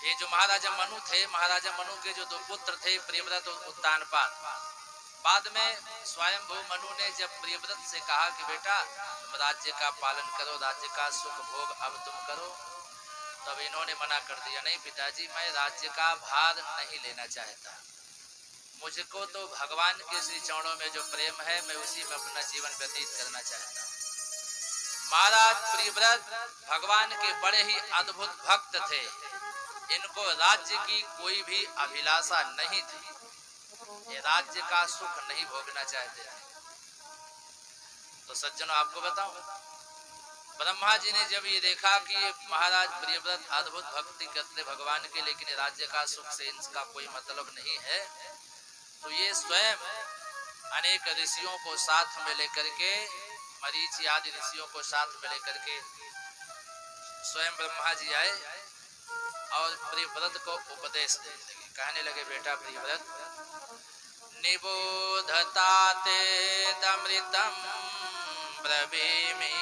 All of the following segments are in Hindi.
ये जो महाराजा मनु थे, महाराजा मनु के जो दो पुत्र थे, प्रियव्रत और उत्तानपाद, बाद में स्वयंभू मनु ने जब प्रियव्रत से कहा कि बेटा तुम राज्य का पालन करो, राज्य का सुख भोग अब तुम करो, तब इन्होंने मना कर दिया, नहीं पिताजी मैं राज्य का भार नहीं लेना चाहता, मुझको तो भगवान के श्री चरणों में जो प्रेम है मैं उसी में अपना जीवन व्यतीत करना चाहता हूँ। महाराज प्रियव्रत भगवान के बड़े ही अद्भुत भक्त थे, इनको राज्य की कोई भी अभिलाषा नहीं थी, ये राज्य का सुख नहीं भोगना चाहते थे। तो सज्जनों आपको बताऊं, ब्रह्मा जी ने जब ये देखा कि ये महाराज प्रियव्रत अद्भुत भक्ति करते भगवान के, लेकिन राज्य का सुख से इनका कोई मतलब नहीं है, तो ये स्वयं अनेक ऋषियों को साथ में लेकर के, मरीचि आदि ऋषियों को साथ में लेकर के स्वयं ब्रह्मा जी आए और प्रियव्रत को उपदेश देने लगे। कहने लगे बेटा प्रियव्रत, निबोधता ते तमृतम ब्रवीमि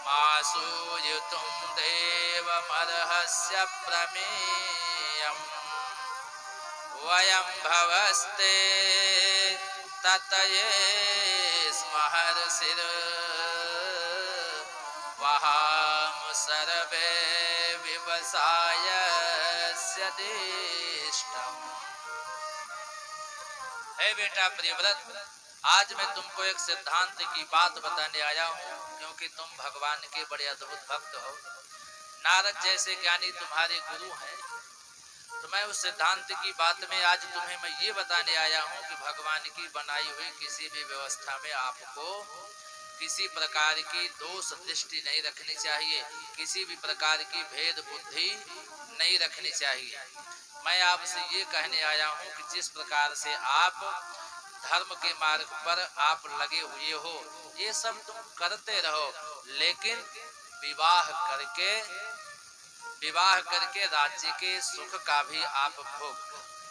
मासूयुतुम देवमर्हस्य प्रमेयम् वयं भवस्ते ततये स्महर्षिर् वहाम सर्वे विवसाय सदिष्टम्। हे बेटा प्रियव्रत, आज मैं तुमको एक सिद्धांत की बात बताने आया हूँ, क्योंकि तुम भगवान के बड़े अद्भुत भक्त हो, नारद जैसे ज्ञानी तुम्हारे गुरु हैं, तो मैं उस सिद्धांत की बात में आज तुम्हें मैं ये बताने आया हूँ कि भगवान की बनाई हुई किसी भी व्यवस्था में आपको किसी प्रकार की दोष दृष्टि नहीं रखनी चाहिए, किसी भी प्रकार की भेद बुद्धि नहीं रखनी चाहिए। मैं आपसे ये कहने आया हूँ कि जिस प्रकार से आप धर्म के मार्ग पर आप लगे हुए हो, ये सब तुम करते रहो, लेकिन विवाह करके राज्य के सुख का भी आप भोग।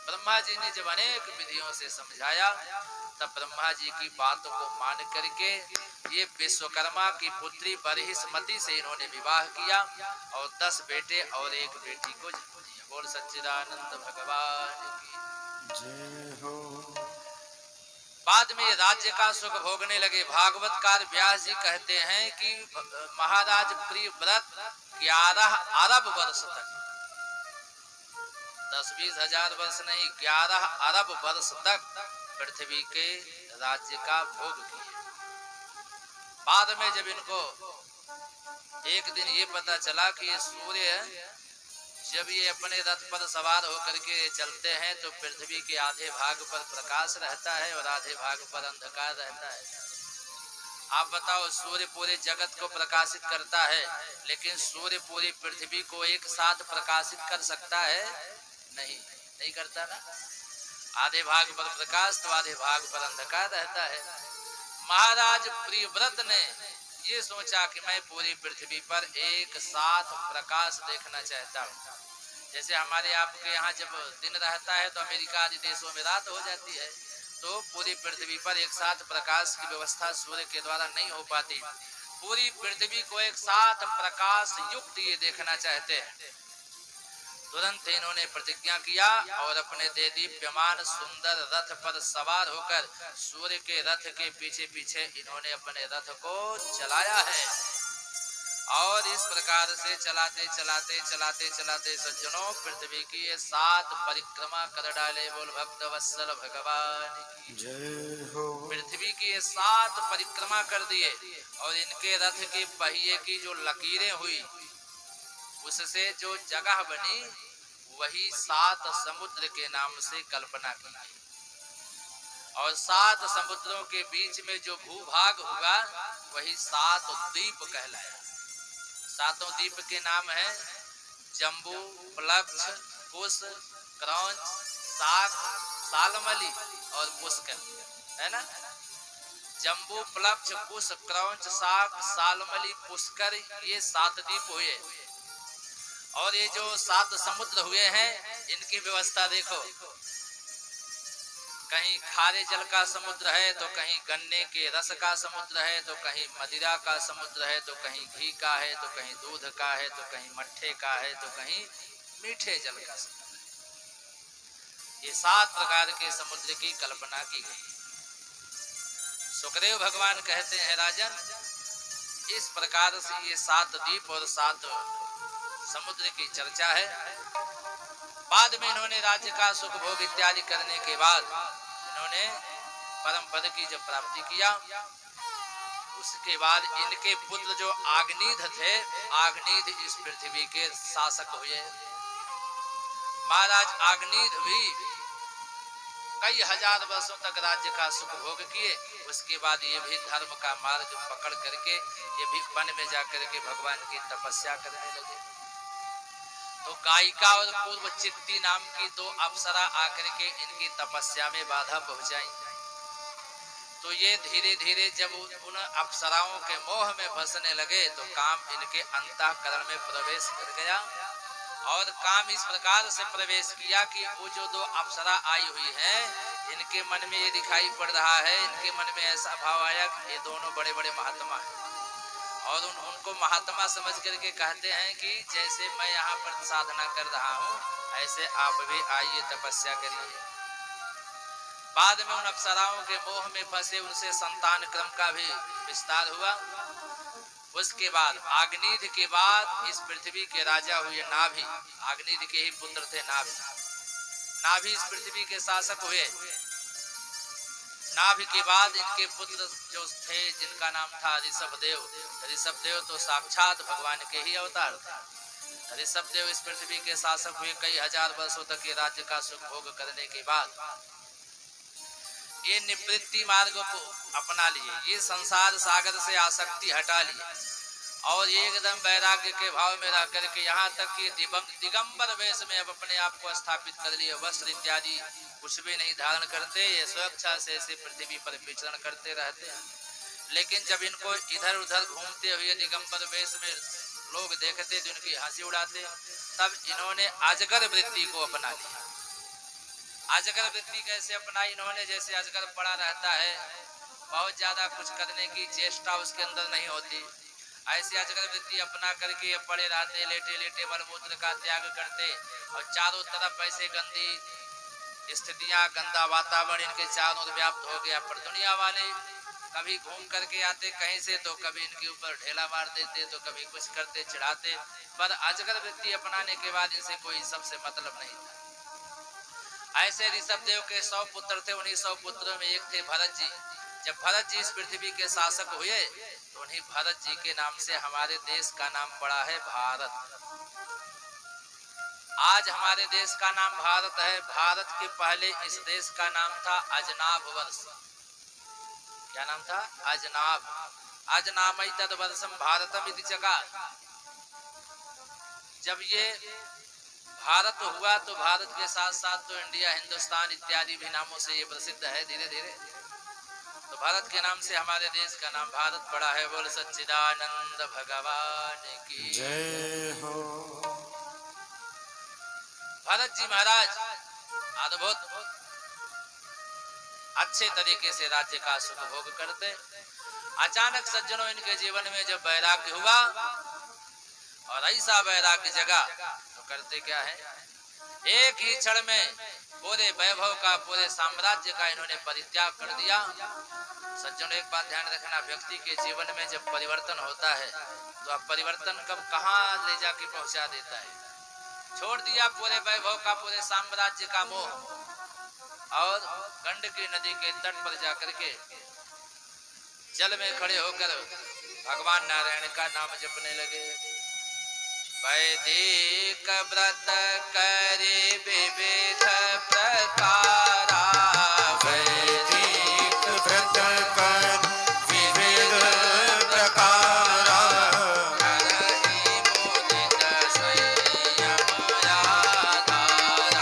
ब्रह्मा जी ने जब अनेक विधियों से समझाया, तब ब्रह्मा जी की बातों को मान करके ये विश्वकर्मा की पुत्री बरहिष्मति से इन्होंने विवाह किया और 10 बेटे और 1 बेटी को जन्म दिया। बोल सच्चिदानंद भगवान की जय हो। बाद में राज्य का सुख भोगने लगे। भागवतकार व्यास जी कहते हैं कि महाराज प्रियव्रत 11 अरब वर्ष तक, 10-20 हजार वर्ष नहीं, 11 अरब वर्ष तक पृथ्वी के राज्य का भोग किए। बाद में जब इनको एक दिन ये पता चला कि ये सूर्य जब ये अपने रथ पर सवार होकर के चलते हैं तो पृथ्वी के आधे भाग पर प्रकाश रहता है और आधे भाग पर अंधकार रहता है। आप बताओ, सूर्य पूरे जगत को प्रकाशित करता है, लेकिन सूर्य पूरी पृथ्वी को एक साथ प्रकाशित कर सकता है? नहीं करता ना। आधे भाग पर प्रकाश तो आधे भाग पर अंधकार रहता है। महाराज प्रियव्रत ने ये सोचा कि मैं पूरी पृथ्वी पर एक साथ प्रकाश देखना चाहता हूँ। जैसे हमारे आपके यहाँ जब दिन रहता है तो अमेरिका आदि देशों में रात हो जाती है, तो पूरी पृथ्वी पर एक साथ प्रकाश की व्यवस्था सूर्य के द्वारा नहीं हो पाती। पूरी पृथ्वी को एक साथ प्रकाश युक्त ये देखना चाहते हैं। तुरंत इन्होंने प्रतिज्ञा किया और अपने देदीप्यमान सुंदर रथ पर सवार होकर सूर्य के रथ के पीछे पीछे इन्होंने अपने रथ को चलाया है। और इस प्रकार से चलाते सज्जनों पृथ्वी की ये 7 परिक्रमा कर डाले। बोल भक्त वत्सल भगवान की जय हो। पृथ्वी की ये 7 परिक्रमा कर दिए और इनके रथ के पहिए की जो लकीरें हुई, उससे जो जगह बनी वही 7 समुद्र के नाम से कल्पना की गई। और 7 समुद्रों के बीच में जो भूभाग हुआ वही 7 द्वीप कहलाया। 7 द्वीप के नाम है जम्बू, प्लक्ष, कुश, क्रौंच, साक, सालमली और पुष्कर, है ना। जम्बू, प्लक्ष, कुश, क्रौंच, साक, सालमली, पुष्कर, ये 7 द्वीप हुए। और ये जो 7 समुद्र हुए हैं, इनकी व्यवस्था देखो। कहीं खारे जल का समुद्र है तो कहीं गन्ने के रस का समुद्र है तो कहीं मदिरा का समुद्र है तो कहीं घी का है तो कहीं दूध का है तो कहीं मट्ठे का है तो कहीं मीठे जल का समुद्र है। ये 7 प्रकार के समुद्र की कल्पना की गई। सुखदेव भगवान कहते हैं राजन, इस प्रकार से ये 7 द्वीप और 7 समुद्र की चर्चा है। बाद में इन्होंने राज्य का सुख भोग इत्यादि करने के बाद इन्होंने परम पद की जब प्राप्ति किया, उसके बाद इनके पुत्र जो आग्नीध थे, आग्नीध इस पृथ्वी के शासक हुए। महाराज आग्नीध भी कई हजार वर्षों तक राज्य का सुख भोग किए। उसके बाद ये भी धर्म का मार्ग पकड़ करके ये भी वन में जाकर के भगवान की तपस्या करने लगे। तो कायिका और पूर्व चित्ती नाम की 2 अप्सरा आकर के इनकी तपस्या में बाधा पहुंचाई। तो ये धीरे धीरे जब उन अप्सराओं के मोह में फंसने लगे तो काम इनके अंतःकरण में प्रवेश कर गया। और काम इस प्रकार से प्रवेश किया कि वो जो 2 अप्सरा आई हुई है, इनके मन में ये दिखाई पड़ रहा है, इनके मन में ऐसा भाव आया कि ये दोनों बड़े बड़े महात्मा हैं। और उनको महात्मा समझ करके कहते हैं कि जैसे मैं यहाँ पर साधना कर रहा हूँ, ऐसे आप भी आइए तपस्या करिए। बाद में उन अप्सराओं के मोह में फंसे उनसे संतान क्रम का भी विस्तार हुआ। उसके बाद आग्नीध के बाद इस पृथ्वी के राजा हुए नाभि। आग्नीध के ही पुत्र थे नाभि। नाभि इस पृथ्वी के शासक हुए। नाभि के बाद इनके पुत्र जो थे जिनका नाम था ऋषभदेव। ऋषभदेव तो साक्षात भगवान के ही अवतार थे। ऋषभदेव इस पृथ्वी के शासक हुए। कई हजार वर्षों तक ये राज्य का सुख भोग करने के बाद ये निवृत्ति मार्ग को अपना लिए। ये संसार सागर से आसक्ति हटा लिए और एकदम वैराग्य के भाव में रह करके यहाँ तक कि दिगंबर वेश में अब अपने आप को स्थापित कर लिए। वस्त्र इत्यादि कुछ भी नहीं धारण करते, ये स्वेच्छा से ऐसे पृथ्वी पर विचरण करते रहते हैं। लेकिन जब इनको इधर उधर घूमते हुए दिगंबर वेश में लोग देखते तो उनकी हंसी उड़ाते। तब इन्होंने अजगर वृत्ति को अपना लिया। अजगर वृत्ति कैसे अपनाई इन्होंने? जैसे अजगर पड़ा रहता है, बहुत ज्यादा कुछ करने की चेष्टा उसके अंदर नहीं होती, ऐसे अजगर वृत्ति अपना करके पड़े रहते, लेटे लेटे मलमूत्र का त्याग करते और चारों तरफ ऐसे गंदी स्थितियां, गंदा वातावरण इनके चारों ओर व्याप्त हो गया। पर दुनिया वाले कभी घूम करके आते कहीं से तो कभी इनके ऊपर ढेला मार देते तो कभी कुछ करते चिढ़ाते। पर अजगर वृत्ति अपनाने के बाद इनसे कोई सबसे मतलब नहीं था। ऐसे ऋषभदेव के 100 पुत्र थे। उन्हीं 100 पुत्रों में एक थे भरत जी। जब भरत जी इस पृथ्वी के शासक हुए तो उन्हीं भरत जी के नाम से हमारे देश का नाम पड़ा है भारत। आज हमारे देश का नाम भारत है। भारत के पहले इस देश का नाम था अजनाभ वर्ष। क्या नाम था? अजनाभ। अजनामैतद वर्षम भारतम इति जगह। जब ये भारत हुआ तो भारत के साथ साथ तो इंडिया, हिंदुस्तान इत्यादि भी नामों से ये प्रसिद्ध है धीरे धीरे। तो भारत के नाम से हमारे देश का नाम भारत पड़ा है। बोल सच्चिदानंद भगवान की जय हो। भरत जी महाराज अद्भुत अच्छे तरीके से राज्य का सुख भोग करते। अचानक सज्जनों इनके जीवन में जब वैराग्य हुआ और ऐसा वैराग्य जगा तो करते क्या है, एक ही क्षण में पूरे वैभव का, पूरे साम्राज्य का इन्होंने परित्याग कर दिया। सज्जनों एक बात ध्यान रखना, व्यक्ति के जीवन में जब परिवर्तन होता है तो अब परिवर्तन कब कहाँ ले जाके पहुंचा देता है। छोड़ दिया पूरे वैभव का, पूरे साम्राज्य का मोह और गंडकी नदी के तट पर जाकर के जल में खड़े होकर भगवान नारायण का नाम जपने लगे। वैदिक व्रत करे विविध प्रकारा। वैदिक व्रत कर विविध प्रकारा। करहि मुदित संयम आधारा।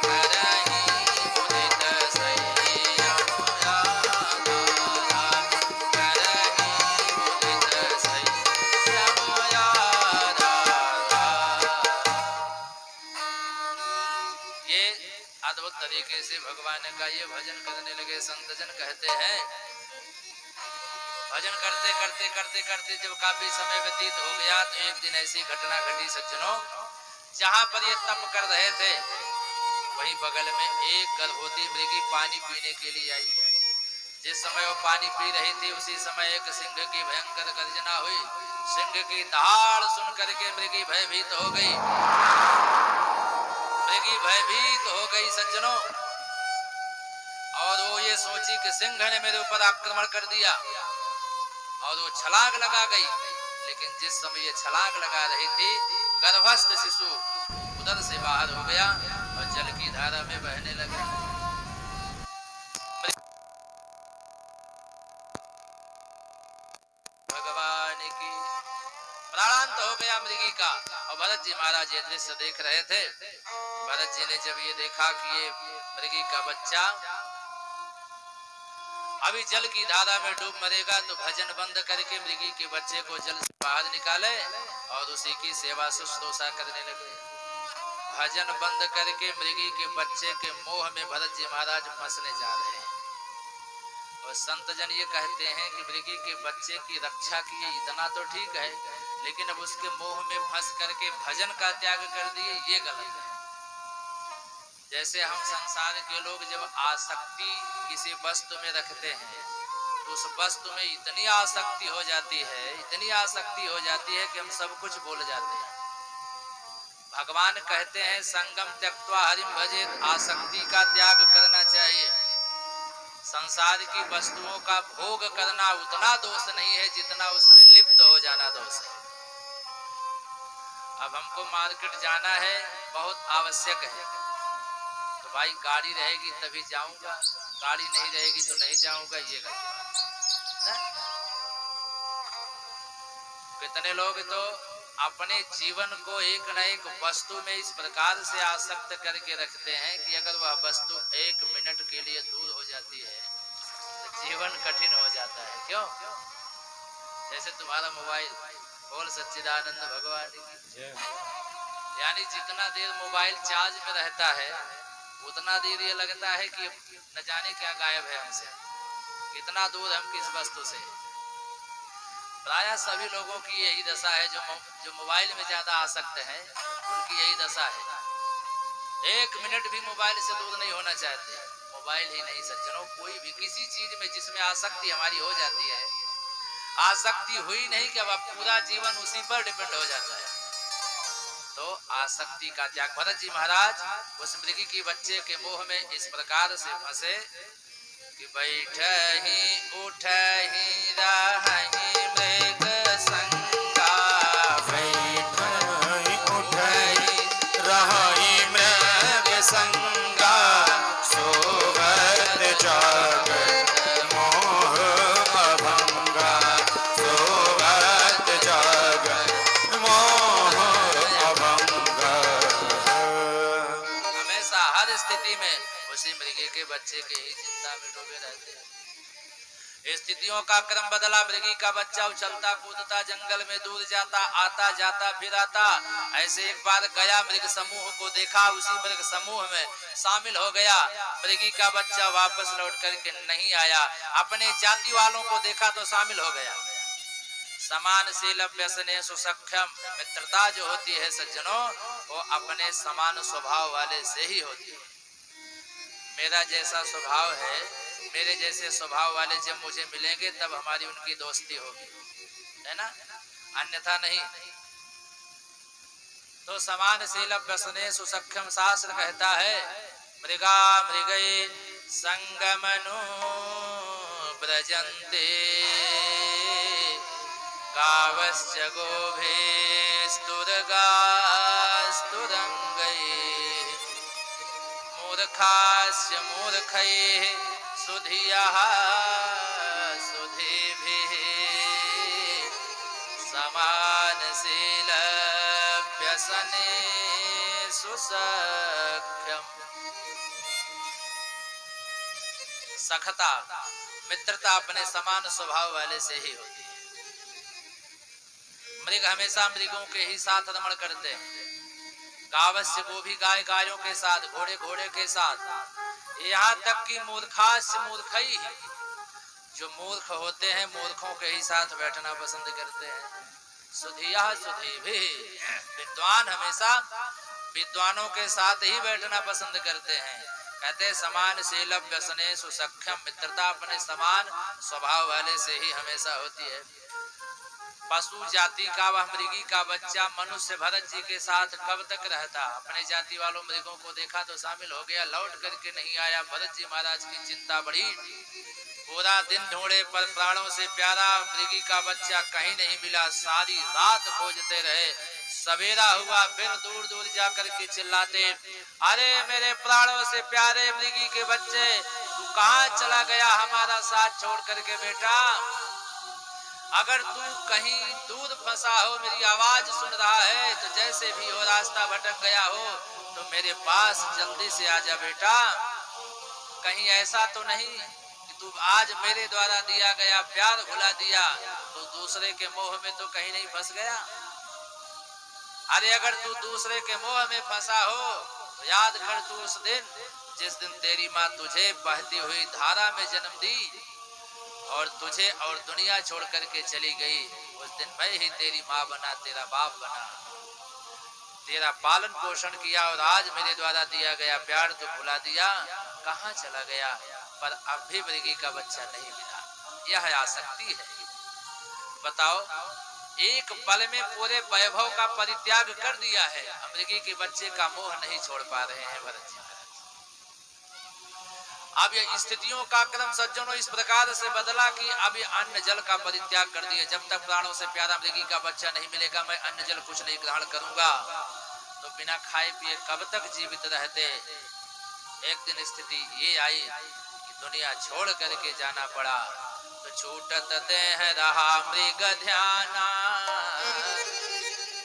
करहि मुदित संयम आधारा। करहि मुदित संयम आधारा। ये अद्भुत तरीके से भगवान का ये भजन करने लगे। संत जन कहते हैं भजन करते करते करते करते जब काफी समय व्यतीत हो गया तो एक दिन ऐसी घटना घटी सज्जनों, जहां पर ये तप कर रहे थे वहीं बगल में एक गर्भवती मृगी पानी पीने के लिए आई। जिस समय वो पानी पी रही थी उसी समय एक सिंह की भयंकर गर्जना हुई। सिंह की दहाड़ सुन करके मृगी भयभीत हो गई। मृगी भयभीत हो गई सज्जनों, और वो ये सोची कि सिंह ने मेरे ऊपर आक्रमण कर दिया और वो छलांग लगा गई। लेकिन जिस समय ये छलांग लगा रही थी गर्भस्थ शिशु उदर से बाहर हो गया और जल की धारा में बहने लगा। भगवान की प्राणांत हो गया मृगी का। और भरत जी महाराज ये दृश्य देख रहे थे। भरत जी ने जब ये देखा कि ये मृगी का बच्चा अभी जल की धारा में डूब मरेगा तो भजन बंद करके मृगी के बच्चे को जल से बाहर निकाले और उसी की सेवा शुश्रूषा करने लगे। भजन बंद करके मृगी के बच्चे के मोह में भरत जी महाराज फंसने जा रहे हैं। और संत जन ये कहते हैं कि मृगी के बच्चे की रक्षा किए इतना तो ठीक है, लेकिन अब उसके मोह में फंस करके भजन का त्याग कर दिए, ये गलत है। जैसे हम संसार के लोग जब आसक्ति किसी वस्तु में रखते हैं तो उस वस्तु में इतनी आसक्ति हो जाती है, इतनी आसक्ति हो जाती है कि हम सब कुछ भूल जाते हैं। भगवान कहते हैं संगम त्यक्त्वा हरिम भजेत, आसक्ति का त्याग करना चाहिए। संसार की वस्तुओं का भोग करना उतना दोष नहीं है जितना उसमें लिप्त हो जाना दोष है। अब हमको मार्केट जाना है, बहुत आवश्यक है, तो भाई गाड़ी रहेगी तभी जाऊंगा, गाड़ी नहीं रहेगी तो नहीं जाऊंगा, ये गलत। कितने लोग तो अपने जीवन को एक न एक वस्तु में इस प्रकार से आसक्त करके रखते हैं कि अगर वह वस्तु एक मिनट के लिए दूर हो जाती है तो जीवन कठिन हो जाता है। क्यों? जैसे तुम्हारा मोबाइल, बोल सच्चिदानंद भगवान की। यानी जितना देर मोबाइल चार्ज में रहता है उतना देर ये लगता है कि न जाने क्या गायब है हमसे, कितना दूर हम किस वस्तु से। प्रायः सभी लोगों की यही दशा है, जो मोबाइल में ज्यादा आसक्त हैं उनकी यही दशा है। एक मिनट भी मोबाइल से दूर नहीं होना चाहते। मोबाइल ही नहीं सज्जनों, कोई भी किसी चीज में जिसमें आसक्ति हमारी हो जाती है, आसक्ति हुई नहीं कि अब पूरा जीवन उसी पर डिपेंड हो जाता है। तो आसक्ति का त्याग। भरत जी महाराज उस मृगी के बच्चे के मोह में इस प्रकार से फंसे कि बैठहि उठहि रहहि मृग संगा, बैठहि उठहि रहहि मृग संगा, सोवत जग मोह अभंगा, सोवत जग मोह अभंगा। हमेशा हर स्थिति में उसी मृगी के बच्चे के ही चिंता में डूबे रहते हैं। स्थितियों का क्रम बदला, मृगी का बच्चा उछलता कूदता जंगल में दूर जाता, आता जाता फिर आता। ऐसे एक बार गया, मृग समूह को देखा, उसी मृग समूह में शामिल हो गया। मृगी का बच्चा वापस लौट करके नहीं आया। अपने जाति वालों को देखा तो शामिल हो गया। समानशील व्यसने सुसख्यम, मित्रता जो होती है सज्जनों वो अपने समान स्वभाव वाले से ही होती है। मेरा जैसा स्वभाव है, मेरे जैसे स्वभाव वाले जब मुझे मिलेंगे तब हमारी उनकी दोस्ती होगी, है ना, अन्यथा नहीं। तो समानशील व्यसने सुसख्यम शास्त्र कहता है मृगा मृगे संगमनु ब्रजन्ते, गावश्च गोभिस्तुरगास्तुरंगैः, मूर्खास्य मूर्खैः सुधियः सुधीभिः, समानशील व्यसने सुसख्यम। सखता मित्रता अपने समान स्वभाव वाले से ही होती है। मृग हमेशा मृगों के ही साथ रमण करते हैं। गावस्य को भी गाय गायों के साथ, घोड़े घोड़े के साथ, यहाँ तक कि मूर्खास्य मूर्खई, जो मूर्ख होते हैं मूर्खों के ही साथ बैठना पसंद करते हैं। सुधिया सुधी भी, विद्वान हमेशा विद्वानों के साथ ही बैठना पसंद करते हैं। कहते समान शीलम व्यसने सुसख्यम, मित्रता अपने समान स्वभाव वाले से ही हमेशा होती है। पशु जाति का वह मृगी का बच्चा मनुष्य भरत जी के साथ कब तक रहता? अपने जाति वालों मृगों को देखा तो शामिल हो गया, लौट करके नहीं आया। भरत जी महाराज की चिंता बढ़ी, पूरा दिन ढूंढे पर प्राणों से प्यारा मृगी का बच्चा कहीं नहीं मिला। सारी रात खोजते रहे, सवेरा हुआ फिर दूर दूर जाकर के चिल्लाते, अरे मेरे प्राणों से प्यारे मृगी के बच्चे, तू कहाँ चला गया हमारा साथ छोड़ करके बेटा? अगर तू कहीं दूर फंसा हो, मेरी आवाज सुन रहा है तो जैसे भी हो रास्ता भटक गया हो तो मेरे पास जल्दी से आजा बेटा। कहीं ऐसा तो नहीं कि तू आज मेरे द्वारा दिया गया प्यार भुला दिया तो दूसरे के मोह में तो कहीं नहीं फंस गया? अरे अगर तू दूसरे के मोह में फंसा हो तो याद कर तू उस दिन जिस दिन तेरी माँ तुझे बहती हुई धारा में जन्म दी और तुझे और दुनिया छोड़ करके चली गई। उस दिन मैं ही तेरी माँ बना, तेरा बाप बना, तेरा पालन पोषण किया और आज मेरे द्वारा दिया गया प्यार तो भुला दिया। कहाँ चला गया? पर अब भी मृगी का बच्चा नहीं मिला। यह आसक्ति है। बताओ, एक पल में पूरे वैभव का परित्याग कर दिया है, मृगी के बच्चे का मोह नहीं छोड़ पा रहे हैं भरत जी। अब ये स्थितियों का क्रम सज्जनों इस प्रकार से बदला कि अब ये अन्न जल का परित्याग कर दिया। जब तक प्राणों से प्यारा मृगी का बच्चा नहीं मिलेगा मैं अन्न जल कुछ नहीं ग्रहण करूंगा। तो बिना खाए पिए कब तक जीवित रहते? एक दिन स्थिति ये आई कि दुनिया छोड़ करके जाना पड़ा। तो छूटत देह रहा मृग ध्याना,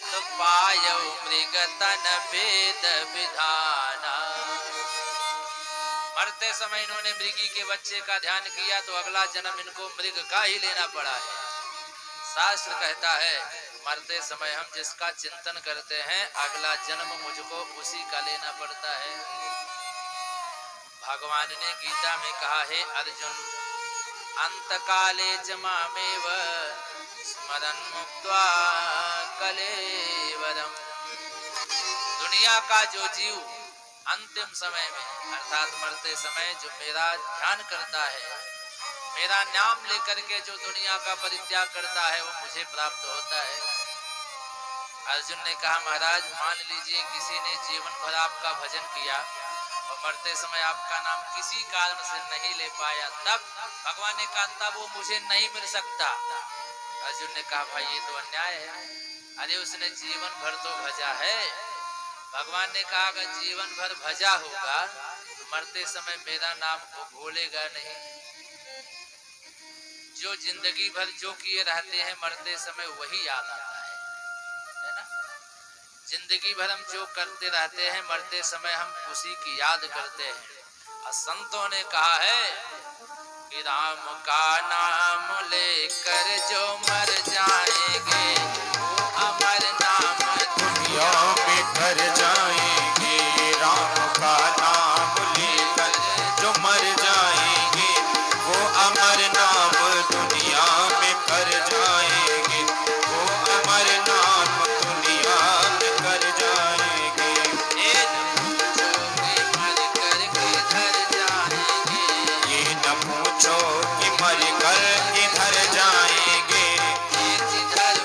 तो पायो मृग तन वेद विधाना। मरते समय इन्होंने मृगी के बच्चे का ध्यान किया तो अगला जन्म इनको मृग का ही लेना पड़ा है। शास्त्र कहता है मरते समय हम जिसका चिंतन करते हैं अगला जन्म मुझको उसी का लेना पड़ता है। भगवान ने गीता में कहा है अर्जुन, अंतकाले च मामेव स्मरन् मुक्त्वा कलेवरम। दुनिया का जो जीव अंतिम समय में अर्थात मरते समय जो मेरा ध्यान करता है, मेरा नाम लेकर के जो दुनिया का परित्याग करता है वो मुझे प्राप्त होता है। अर्जुन ने कहा महाराज मान लीजिए किसी ने जीवन भर आपका भजन किया और मरते समय आपका नाम किसी कारण से नहीं ले पाया, तब भगवान ने कहा तब वो मुझे नहीं मिल सकता। अर्जुन ने कहा भाई ये तो अन्याय है। अरे उसने जीवन भर तो भजा है। भगवान ने कहा अगर जीवन भर भजा होगा तो मरते समय मेरा नाम को भूलेगा नहीं। जो जिंदगी भर जो किए रहते हैं मरते समय वही याद आता है ना। जिंदगी भर हम जो करते रहते हैं मरते समय हम उसी की याद करते हैं। और संतों ने कहा है कि राम का नाम लेकर जो मर जाएंगे वो अमर नाम दुनिया में कर जाएंगे। राम का नाम लेकर जो मर जाएंगे वो अमर नाम दुनिया में कर जाएंगे। वो अमर नाम दुनिया में कर जाएंगे। ये न पूछो कि मर कर किधर जाएंगे, ये न पूछो कि मर कर किधर जाएंगे। ये जिधर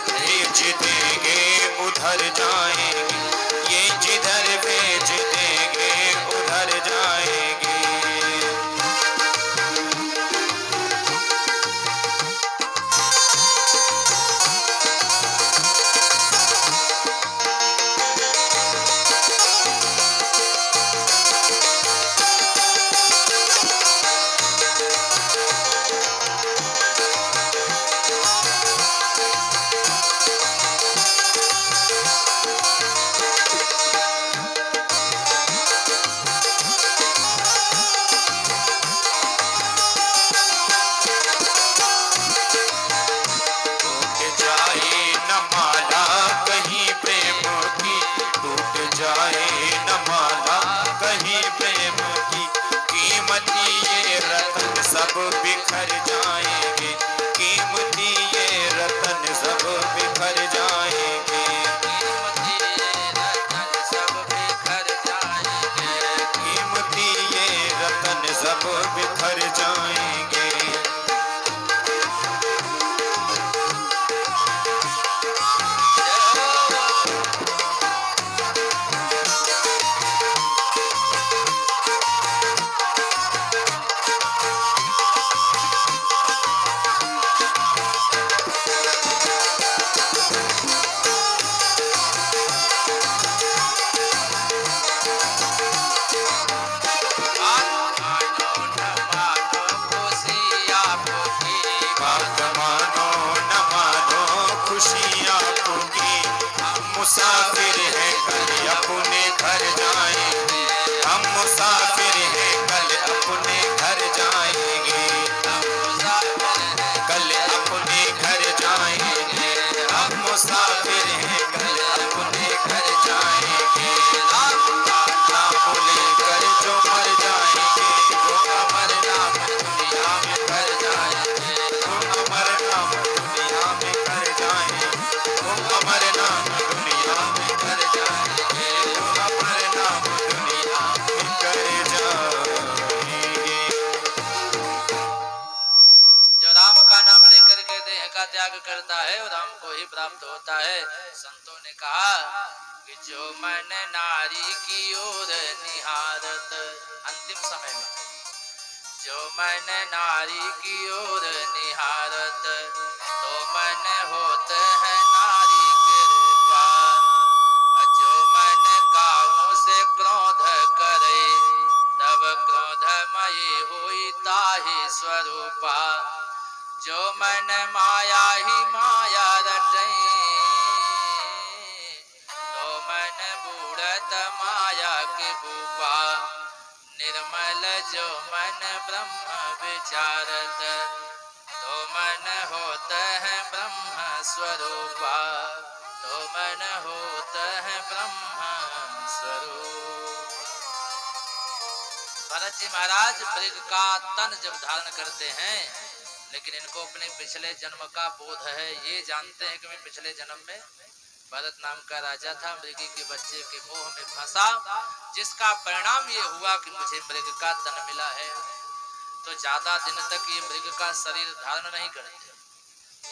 कि जो मन नारी की ओर निहारत, अंतिम समय में जो मन नारी की ओर निहारत, तो मन होत है नारी के रूपा। जो मन काहू से क्रोध करे, तब क्रोधमयी हुई ताहि स्वरूपा। जो मन माया ही माया रटई, तो मन बूढ़त माया के भूपा। निर्मल जो मन ब्रह्म विचारत, तो मन होत है ब्रह्म स्वरूपा। तो मन होत है ब्रह्म स्वरूप। भरत जी महाराज मृग का तन जब धारण करते हैं, लेकिन इनको अपने पिछले जन्म का बोध है। ये जानते हैं कि मैं पिछले जन्म में भरत नाम का राजा था, मृगी के बच्चे के मोह में फंसा, जिसका परिणाम ये हुआ कि मुझे मृग का तन मिला है। तो ज्यादा दिन तक ये मृग का शरीर धारण नहीं करते।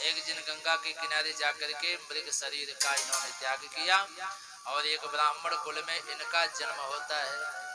एक दिन गंगा के किनारे जाकर के मृग शरीर का इन्होंने त्याग किया और एक ब्राह्मण कुल में इनका जन्म होता है।